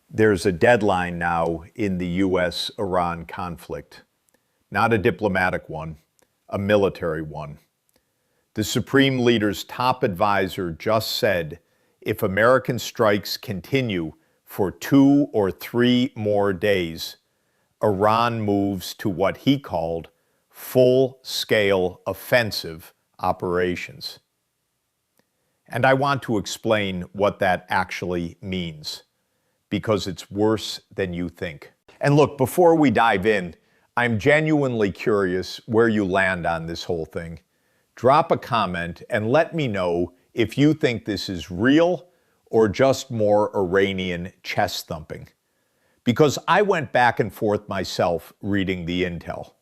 There's a deadline now in the U.S.-Iran conflict, not a diplomatic one, a military one. The Supreme Leader's top advisor just said if American strikes continue for 2 or 3 more days, Iran moves to what he called full-scale offensive operations. And I want to explain what that actually means, because it's worse than you think. And look, before we dive in, I'm genuinely curious where you land on this whole thing. Drop a comment and let me know if you think this is real or just more Iranian chest thumping. Because I went back and forth myself reading the intel.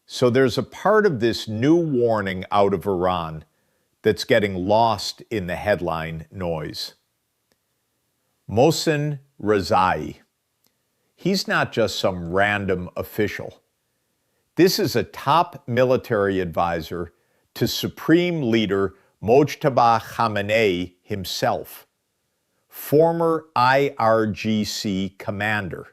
So there's a part of this new warning out of Iran that's getting lost in the headline noise. Mohsen Rezai, he's not just some random official. This is a top military advisor to Supreme Leader Mojtaba Khamenei himself, former IRGC commander.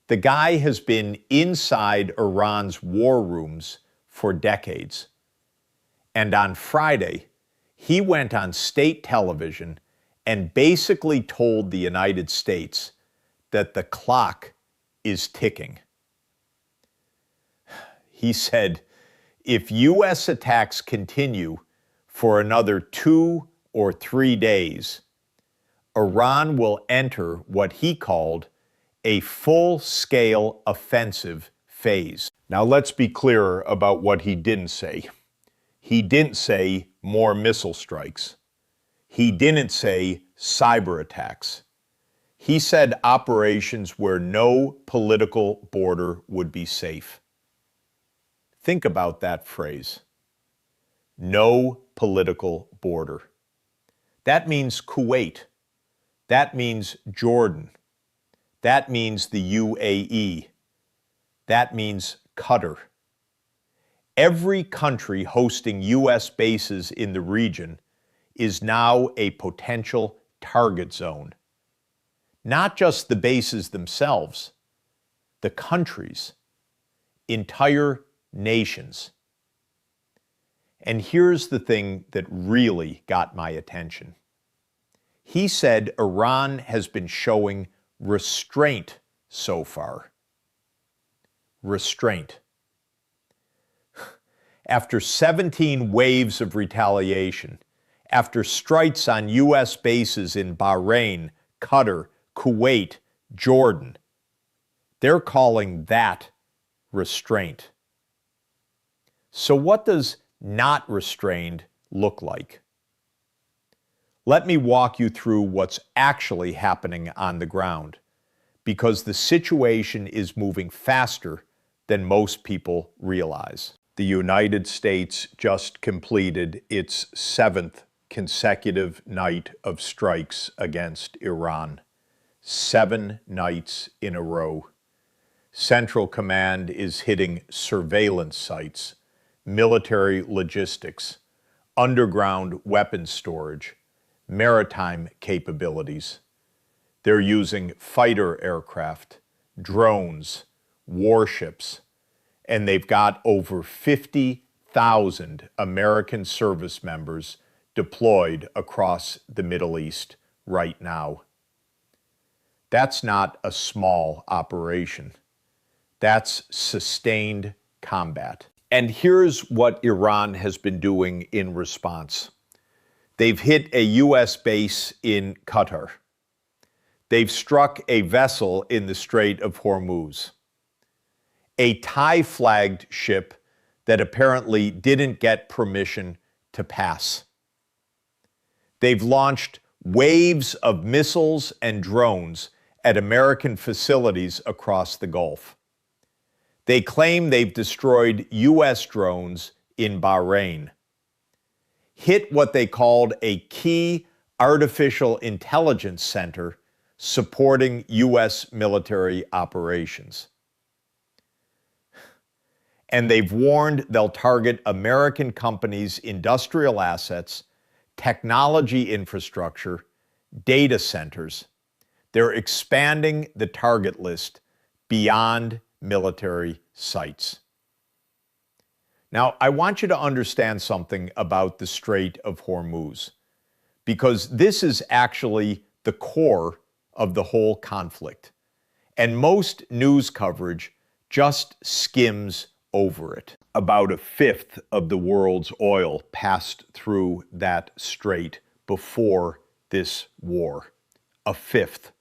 The guy has been inside Iran's war rooms for decades. And on Friday, he went on state television and basically told the United States that the clock is ticking. He said, if U.S. attacks continue for another 2 or 3 days, Iran will enter what he called a full-scale offensive phase. Now let's be clear about what he didn't say. He didn't say more missile strikes. He didn't say cyber attacks. He said operations where no political border would be safe. Think about that phrase. No political border. That means Kuwait. That means Jordan. That means the UAE. That means Qatar. Every country hosting U.S. bases in the region is now a potential target zone. Not just the bases themselves, the countries, entire nations. And here's the thing that really got my attention. He said Iran has been showing restraint so far. Restraint. After 17 waves of retaliation, after strikes on U.S. bases in Bahrain, Qatar, Kuwait, Jordan, they're calling that restraint. So what does not restrained look like? Let me walk you through what's actually happening on the ground, because the situation is moving faster than most people realize. The United States just completed its 7th consecutive night of strikes against Iran. 7 nights in a row. Central Command is hitting surveillance sites, military logistics, underground weapons storage, maritime capabilities. They're using fighter aircraft, drones, warships, and they've got over 50,000 American service members deployed across the Middle East right now. That's not a small operation. That's sustained combat. And here's what Iran has been doing in response. They've hit a U.S. base in Qatar. They've struck a vessel in the Strait of Hormuz. A Thai-flagged ship that apparently didn't get permission to pass. They've launched waves of missiles and drones at American facilities across the Gulf. They claim they've destroyed U.S. drones in Bahrain, hit what they called a key artificial intelligence center supporting U.S. military operations. And they've warned they'll target American companies' industrial assets, technology infrastructure, data centers. They're expanding the target list beyond military sites. Now, I want you to understand something about the Strait of Hormuz, because this is actually the core of the whole conflict. And most news coverage just skims over it. About a fifth of the world's oil passed through that strait before this war. A fifth.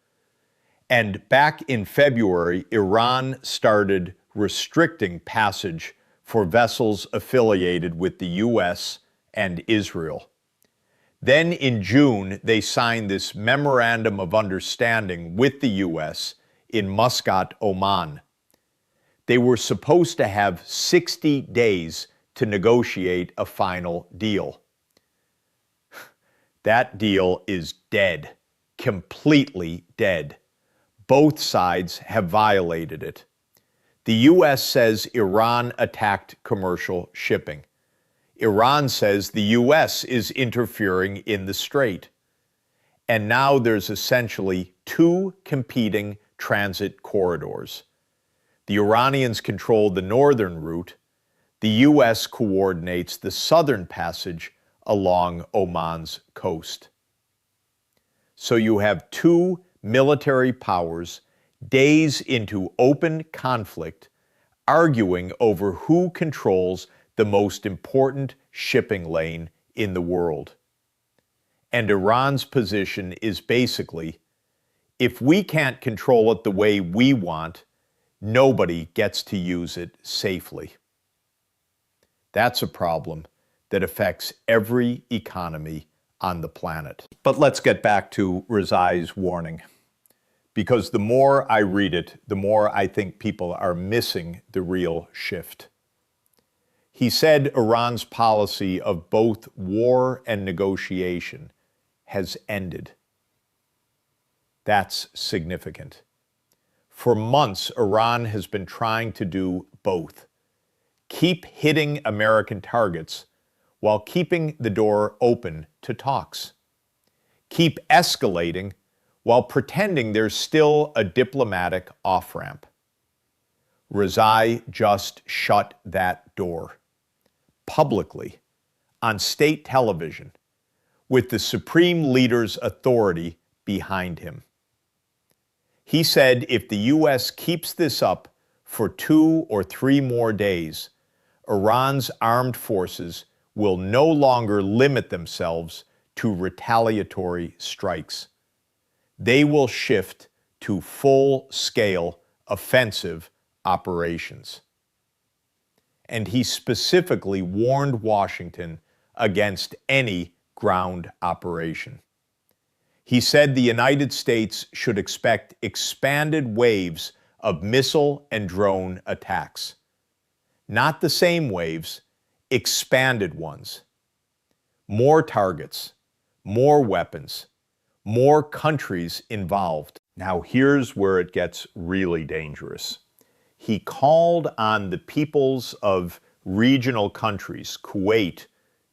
And back in February, Iran started restricting passage for vessels affiliated with the U.S. and Israel. Then in June, they signed this memorandum of understanding with the U.S. in Muscat, Oman. They were supposed to have 60 days to negotiate a final deal. That deal is dead, completely dead. Both sides have violated it. The U.S. says Iran attacked commercial shipping. Iran says the U.S. is interfering in the strait. And now there's essentially two competing transit corridors. The Iranians control the northern route. The U.S. coordinates the southern passage along Oman's coast. So you have two military powers days into open conflict arguing over who controls the most important shipping lane in the world. And Iran's position is basically, if we can't control it the way we want, nobody gets to use it safely. That's a problem that affects every economy on the planet. But let's get back to Rezai's warning, because the more I read it, the more I think people are missing the real shift. He said Iran's policy of both war and negotiation has ended. That's significant. For months, Iran has been trying to do both. Keep hitting American targets while keeping the door open to talks. Keep escalating while pretending there's still a diplomatic off-ramp. Rezai just shut that door. Publicly, on state television, with the supreme leader's authority behind him. He said if the U.S. keeps this up for 2 or 3 more days, Iran's armed forces will no longer limit themselves to retaliatory strikes. They will shift to full-scale offensive operations. And he specifically warned Washington against any ground operation. He said the United States should expect expanded waves of missile and drone attacks. Not the same waves, expanded ones. More targets, more weapons, more countries involved. Now here's where it gets really dangerous. He called on the peoples of regional countries, Kuwait,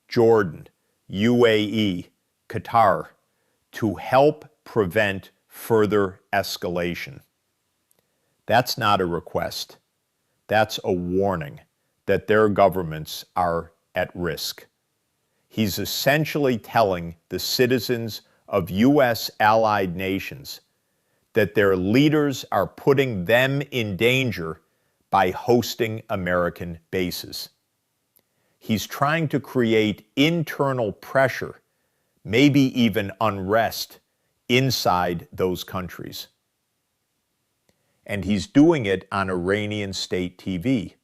Jordan, UAE, Qatar, to help prevent further escalation. That's not a request. That's a warning that their governments are at risk. He's essentially telling the citizens of U.S. allied nations that their leaders are putting them in danger by hosting American bases. He's trying to create internal pressure, maybe even unrest, inside those countries. And he's doing it on Iranian state TV,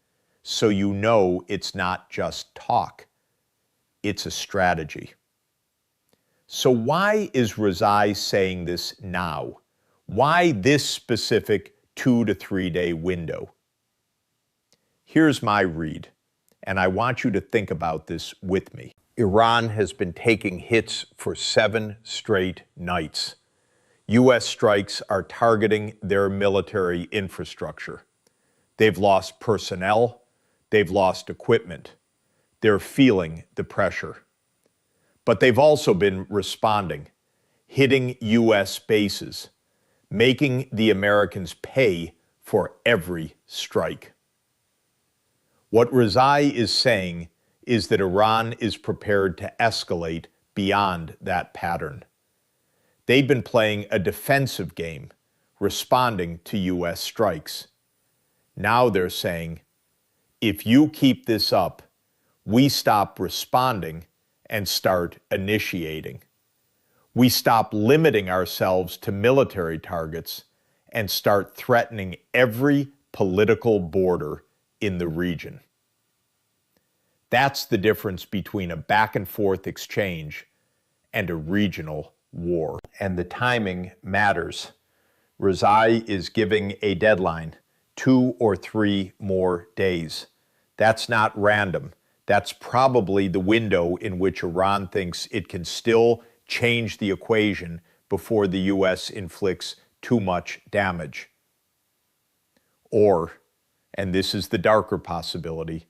so you know it's not just talk, it's a strategy. So why is Rezai saying this now? Why this specific 2 to 3 day window? Here's my read, and I want you to think about this with me. Iran has been taking hits for 7 straight nights. U.S. strikes are targeting their military infrastructure. They've lost personnel, they've lost equipment. They're feeling the pressure. But they've also been responding, hitting U.S. bases, making the Americans pay for every strike. What Rezai is saying is that Iran is prepared to escalate beyond that pattern. They've been playing a defensive game, responding to U.S. strikes. Now they're saying, if you keep this up, we stop responding and start initiating. We stop limiting ourselves to military targets and start threatening every political border in the region. That's the difference between a back-and-forth exchange and a regional war. And the timing matters. Rezai is giving a deadline, 2 or 3 more days. That's not random. That's probably the window in which Iran thinks it can still change the equation before the U.S. inflicts too much damage. Or, and this is the darker possibility,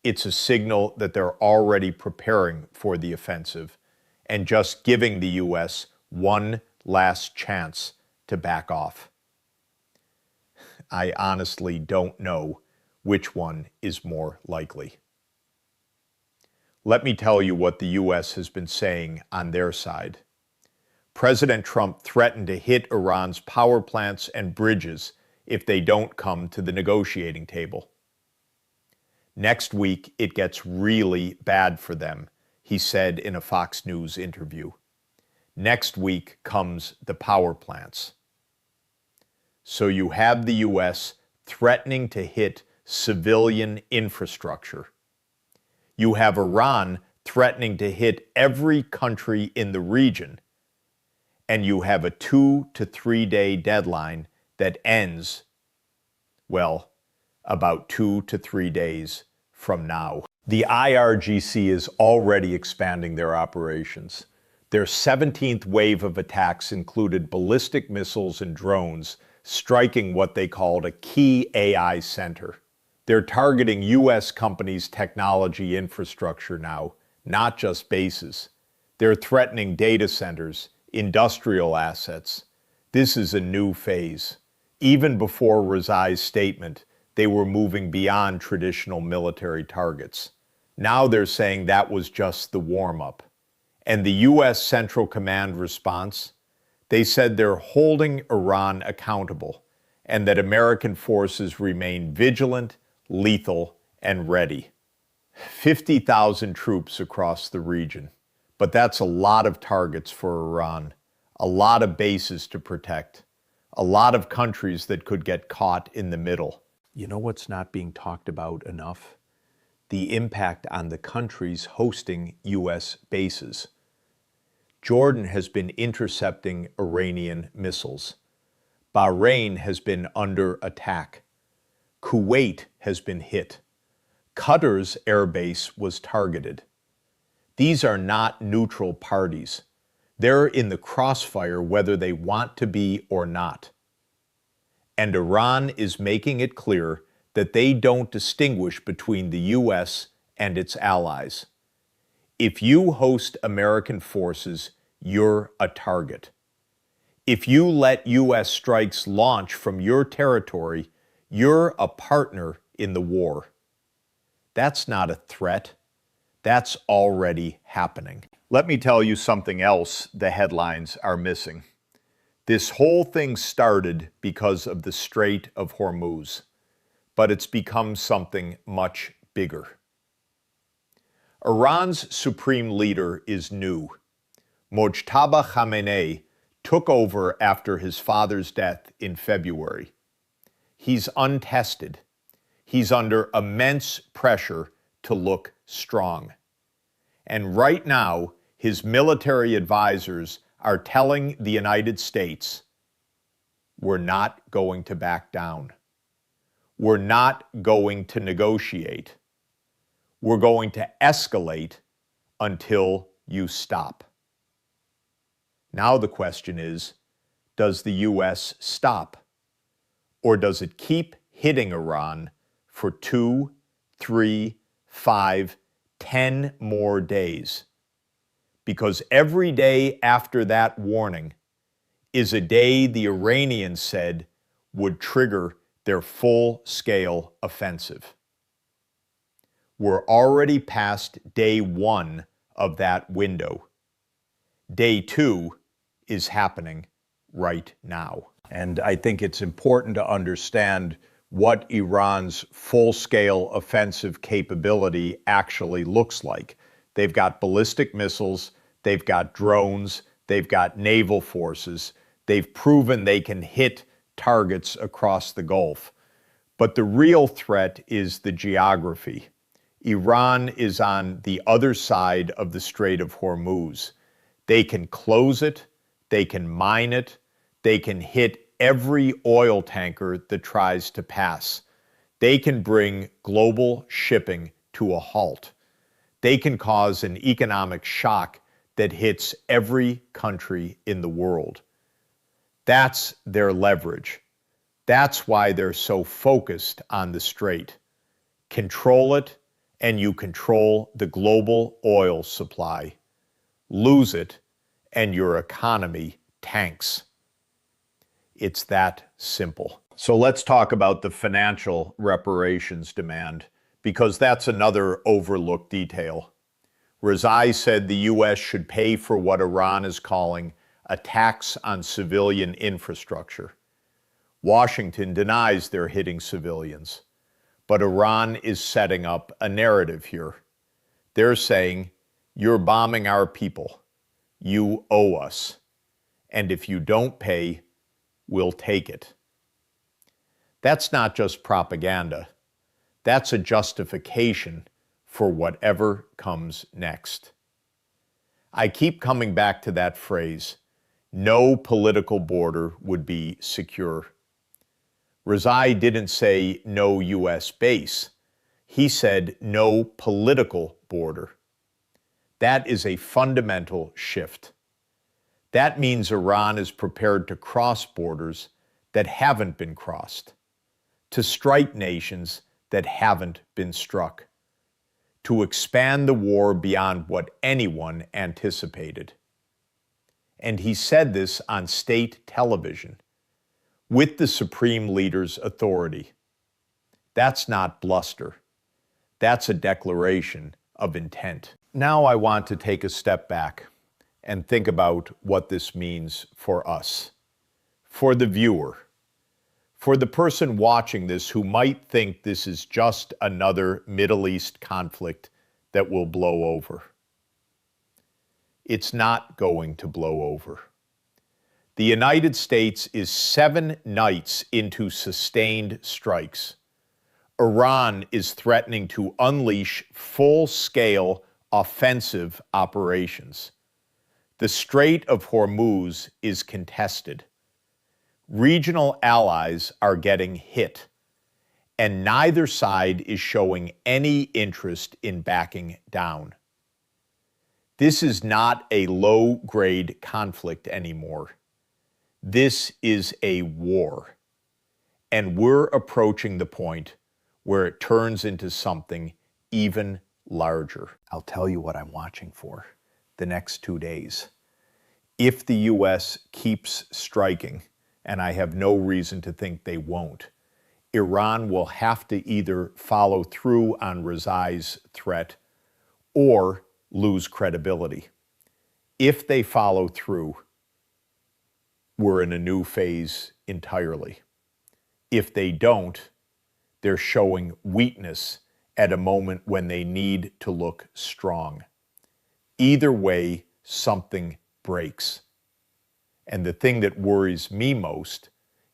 it's a signal that they're already preparing for the offensive and just giving the U.S. one last chance to back off. I honestly don't know which one is more likely. Let me tell you what the U.S. has been saying on their side. President Trump threatened to hit Iran's power plants and bridges if they don't come to the negotiating table. Next week, it gets really bad for them, he said in a Fox News interview. Next week comes the power plants. So you have the U.S. threatening to hit civilian infrastructure. You have Iran threatening to hit every country in the region. And you have a 2 to 3 day deadline that ends, well, about 2 to 3 days from now. The IRGC is already expanding their operations. Their 17th wave of attacks included ballistic missiles and drones, striking what they called a key AI center. They're targeting U.S. companies' technology infrastructure now, not just bases. They're threatening data centers, industrial assets. This is a new phase. Even before Rezai's statement, they were moving beyond traditional military targets. Now they're saying that was just the warm-up. And the U.S. Central Command response? They said they're holding Iran accountable and that American forces remain vigilant, lethal, and ready. 50,000 troops across the region. But that's a lot of targets for Iran, a lot of bases to protect, a lot of countries that could get caught in the middle. You know what's not being talked about enough? The impact on the countries hosting U.S. bases. Jordan has been intercepting Iranian missiles. Bahrain has been under attack. Kuwait has been hit. Qatar's airbase was targeted. These are not neutral parties. They're in the crossfire whether they want to be or not. And Iran is making it clear that they don't distinguish between the U.S. and its allies. If you host American forces, you're a target. If you let U.S. strikes launch from your territory, you're a partner in the war. That's not a threat. That's already happening. Let me tell you something else the headlines are missing. This whole thing started because of the Strait of Hormuz, but it's become something much bigger. Iran's supreme leader is new. Mojtaba Khamenei took over after his father's death in February. He's untested. He's under immense pressure to look strong. And right now, his military advisors are telling the United States, we're not going to back down. We're not going to negotiate. We're going to escalate until you stop. Now the question is, does the U.S. stop? Or does it keep hitting Iran for 2, 3, 5, 10 more days? Because every day after that warning is a day the Iranians said would trigger their full-scale offensive. We're already past day 1 of that window. Day 2 is happening right now. And I think it's important to understand what Iran's full-scale offensive capability actually looks like. They've got ballistic missiles, they've got drones, they've got naval forces. They've proven they can hit targets across the Gulf. But the real threat is the geography. Iran is on the other side of the Strait of Hormuz. They can close it, they can mine it, they can hit every oil tanker that tries to pass. They can bring global shipping to a halt. They can cause an economic shock that hits every country in the world. That's their leverage. That's why they're so focused on the strait. Control it, and you control the global oil supply. Lose it, and your economy tanks. It's that simple. So let's talk about the financial reparations demand, because that's another overlooked detail. Rezai said the U.S. should pay for what Iran is calling a tax on civilian infrastructure. Washington denies they're hitting civilians, but Iran is setting up a narrative here. They're saying, you're bombing our people. You owe us. And if you don't pay, we'll take it. That's not just propaganda. That's a justification for whatever comes next. I keep coming back to that phrase, no political border would be secure. Rezai didn't say no U.S. base. He said no political border. That is a fundamental shift. That means Iran is prepared to cross borders that haven't been crossed, to strike nations that haven't been struck, to expand the war beyond what anyone anticipated. And he said this on state television, with the supreme leader's authority. That's not bluster. That's a declaration of intent. Now I want to take a step back and think about what this means for us, for the viewer, for the person watching this who might think this is just another Middle East conflict that will blow over. It's not going to blow over. The United States is 7 nights into sustained strikes. Iran is threatening to unleash full-scale offensive operations. The Strait of Hormuz is contested. Regional allies are getting hit, and neither side is showing any interest in backing down. This is not a low-grade conflict anymore. This is a war, and we're approaching the point where it turns into something even larger. I'll tell you what I'm watching for the next 2 days. If the U.S. keeps striking, and I have no reason to think they won't, Iran will have to either follow through on Rezai's threat or lose credibility. If they follow through, we're in a new phase entirely. If they don't, they're showing weakness at a moment when they need to look strong. Either way, something breaks. And the thing that worries me most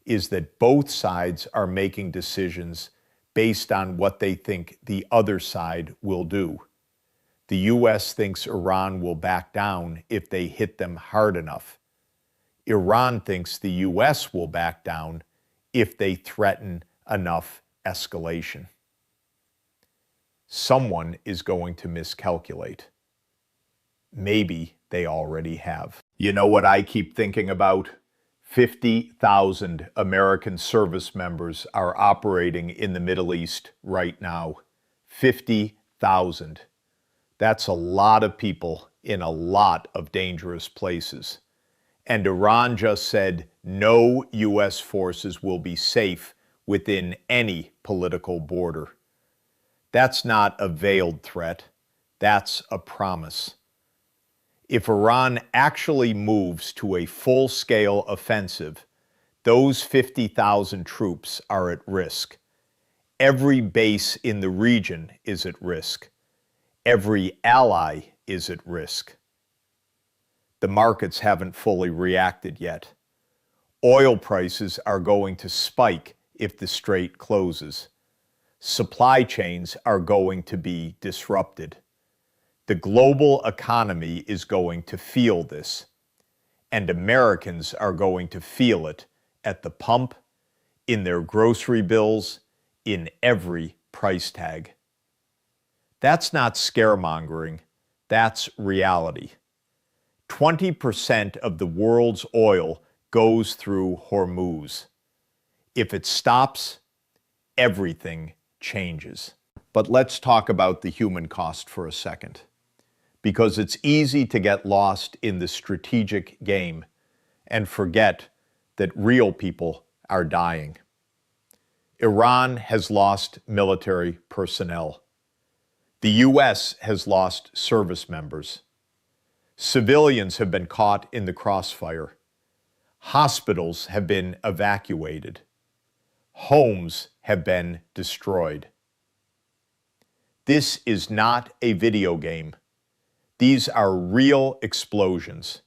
is that both sides are making decisions based on what they think the other side will do. The U.S. thinks Iran will back down if they hit them hard enough. Iran thinks the U.S. will back down if they threaten enough escalation. Someone is going to miscalculate. Maybe they already have. You know what I keep thinking about? 50,000 American service members are operating in the Middle East right now. 50,000. That's a lot of people in a lot of dangerous places. And Iran just said no U.S. forces will be safe within any political border. That's not a veiled threat. That's a promise. If Iran actually moves to a full-scale offensive, those 50,000 troops are at risk. Every base in the region is at risk. Every ally is at risk. The markets haven't fully reacted yet. Oil prices are going to spike if the strait closes. Supply chains are going to be disrupted. The global economy is going to feel this, and Americans are going to feel it at the pump, in their grocery bills, in every price tag. That's not scaremongering, that's reality. 20% of the world's oil goes through Hormuz. If it stops, everything changes. But let's talk about the human cost for a second, because it's easy to get lost in the strategic game and forget that real people are dying. Iran has lost military personnel. The U.S. has lost service members. Civilians have been caught in the crossfire. Hospitals have been evacuated. Homes have been destroyed. This is not a video game. These are real explosions,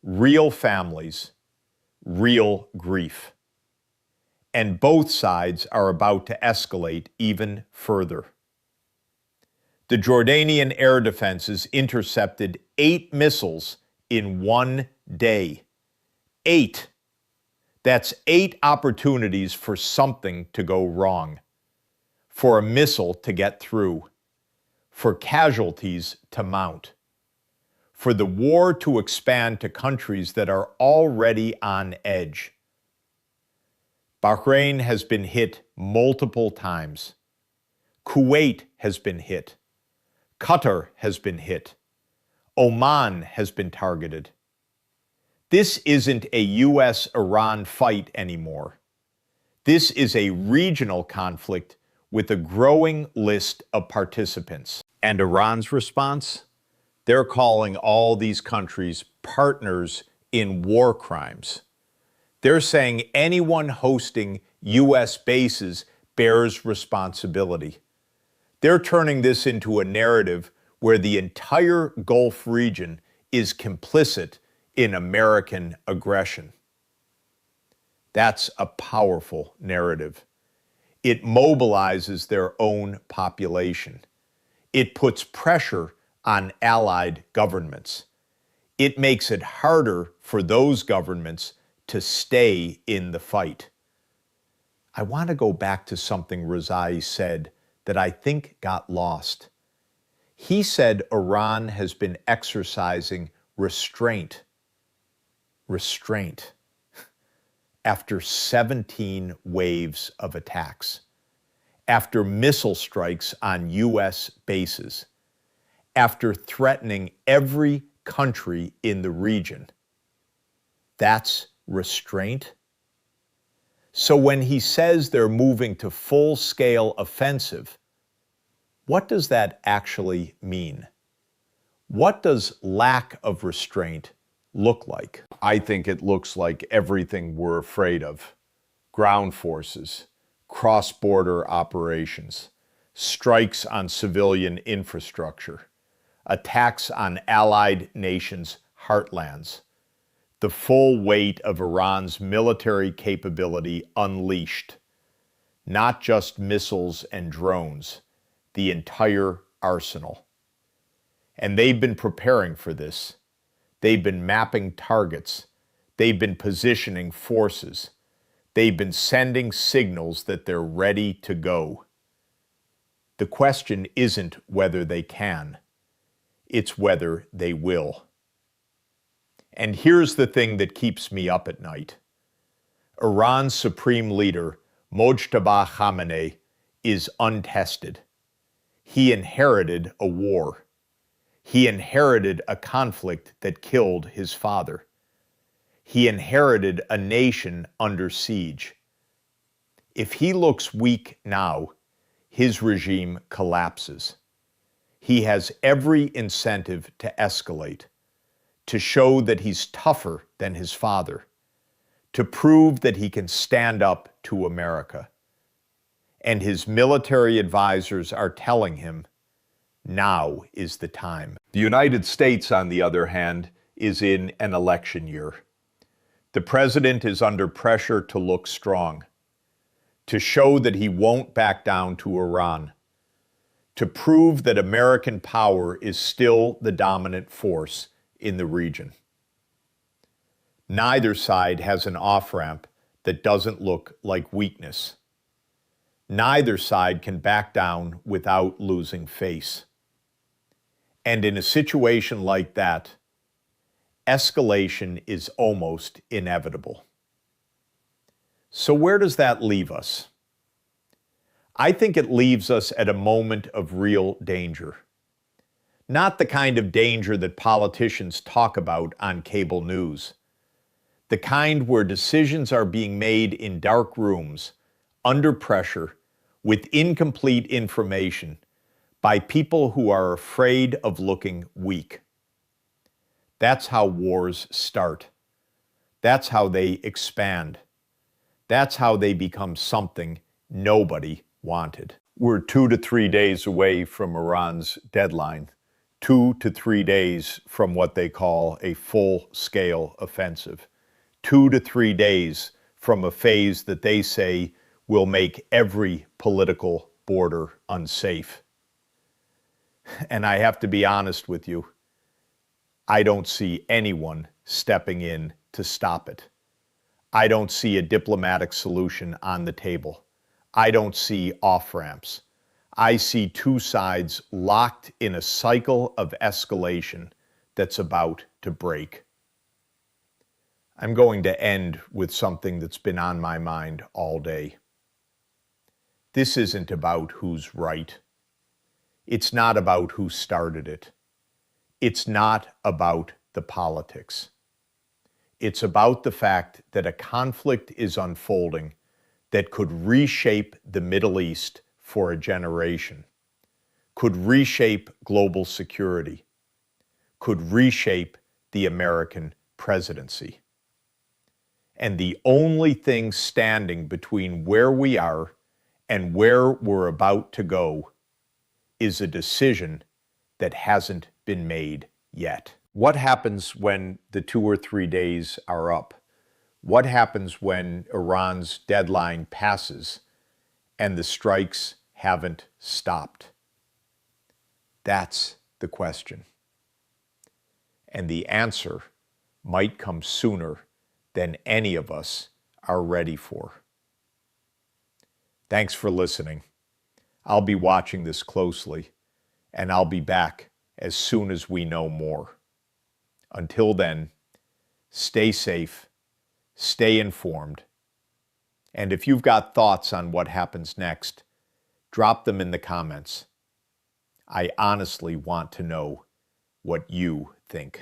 real families, real grief. And both sides are about to escalate even further. The Jordanian air defenses intercepted 8 missiles in one day. 8. That's 8 opportunities for something to go wrong, for a missile to get through, for casualties to mount, for the war to expand to countries that are already on edge. Bahrain has been hit multiple times. Kuwait has been hit. Qatar has been hit. Oman has been targeted. This isn't a U.S.-Iran fight anymore. This is a regional conflict with a growing list of participants. And Iran's response? They're calling all these countries partners in war crimes. They're saying anyone hosting U.S. bases bears responsibility. They're turning this into a narrative where the entire Gulf region is complicit in American aggression. That's a powerful narrative. It mobilizes their own population. It puts pressure on allied governments. It makes it harder for those governments to stay in the fight. I want to go back to something Rezai said that I think got lost. He said Iran has been exercising restraint. Restraint. After 17 waves of attacks, after missile strikes on U.S. bases, after threatening every country in the region. That's restraint. So when he says they're moving to full-scale offensive, what does that actually mean? What does lack of restraint look like? I think it looks like everything we're afraid of. Ground forces, cross-border operations, strikes on civilian infrastructure, attacks on allied nations' heartlands, the full weight of Iran's military capability unleashed, not just missiles and drones, the entire arsenal. And they've been preparing for this. They've been mapping targets. They've been positioning forces. They've been sending signals that they're ready to go. The question isn't whether they can. It's whether they will. And here's the thing that keeps me up at night. Iran's supreme leader, Mojtaba Khamenei, is untested. He inherited a war. He inherited a conflict that killed his father. He inherited a nation under siege. If he looks weak now, his regime collapses. He has every incentive to escalate, to show that he's tougher than his father, to prove that he can stand up to America. And his military advisors are telling him, now is the time. The United States, on the other hand, is in an election year. The president is under pressure to look strong, to show that he won't back down to Iran, to prove that American power is still the dominant force in the region. Neither side has an off-ramp that doesn't look like weakness. Neither side can back down without losing face. And in a situation like that, escalation is almost inevitable. So where does that leave us? I think it leaves us at a moment of real danger. Not the kind of danger that politicians talk about on cable news. The kind where decisions are being made in dark rooms, under pressure, with incomplete information, by people who are afraid of looking weak. That's how wars start. That's how they expand. That's how they become something nobody wanted. We're 2 to 3 days away from Iran's deadline, 2 to 3 days from what they call a full-scale offensive, 2 to 3 days from a phase that they say will make every political border unsafe. And I have to be honest with you, I don't see anyone stepping in to stop it. I don't see a diplomatic solution on the table. I don't see off-ramps. I see two sides locked in a cycle of escalation that's about to break. I'm going to end with something that's been on my mind all day. This isn't about who's right. It's not about who started it. It's not about the politics. It's about the fact that a conflict is unfolding that could reshape the Middle East for a generation, could reshape global security, could reshape the American presidency. And the only thing standing between where we are and where we're about to go is a decision that hasn't been made yet. What happens when the 2 or 3 days are up? What happens when Iran's deadline passes and the strikes haven't stopped? That's the question. And the answer might come sooner than any of us are ready for. Thanks for listening. I'll be watching this closely, and I'll be back as soon as we know more. Until then, stay safe, stay informed, and if you've got thoughts on what happens next, drop them in the comments. I honestly want to know what you think.